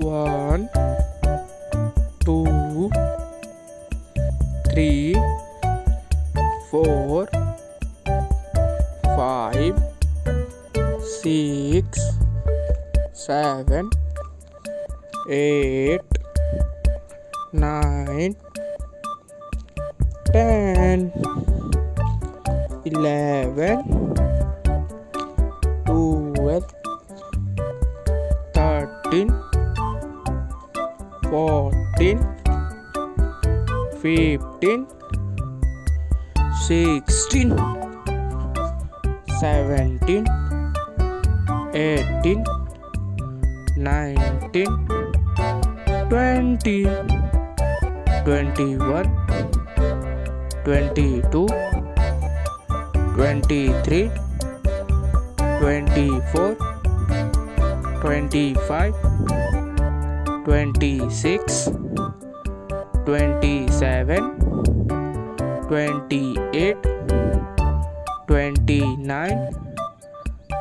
1 2 3 4 5 6 7 8 9 10 11 12 13 14 15 16 17 18 19 20 21 22 23 24 25 26 27 28 29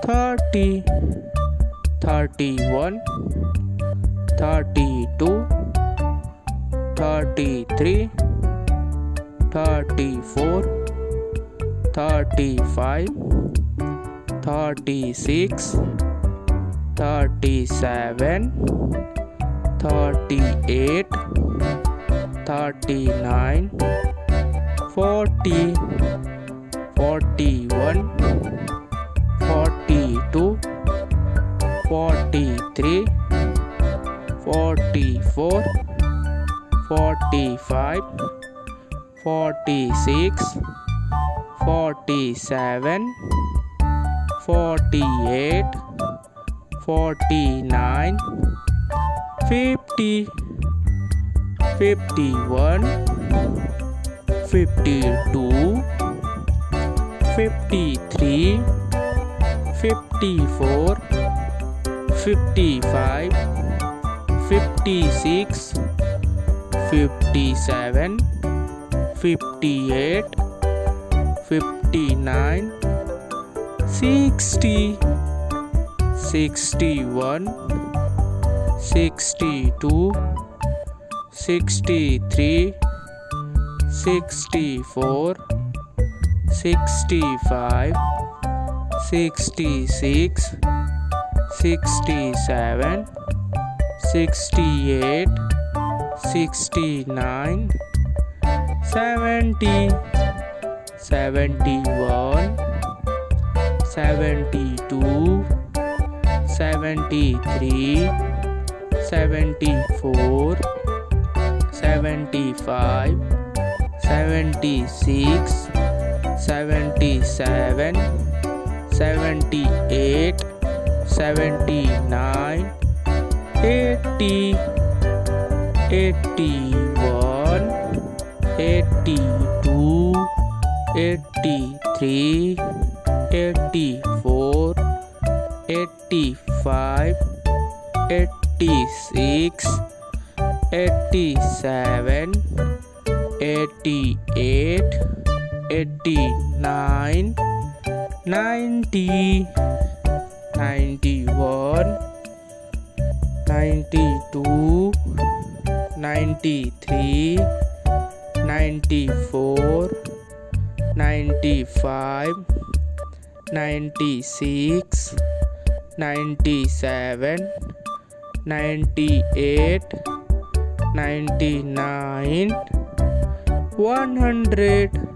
30 31 32 33 34 35 36 37 38 39 40 41 42 43 44 45 46 47 48 49 50 51 52 53 54 55 56 57 58 59 60 61 62 63 64 65 66 67 68 69 70 71 72 73 74 75 76 77 78 79 80 81 82 83 84 85 86 87 88 89 90 91 92 93 94 95 96 97 98 99 100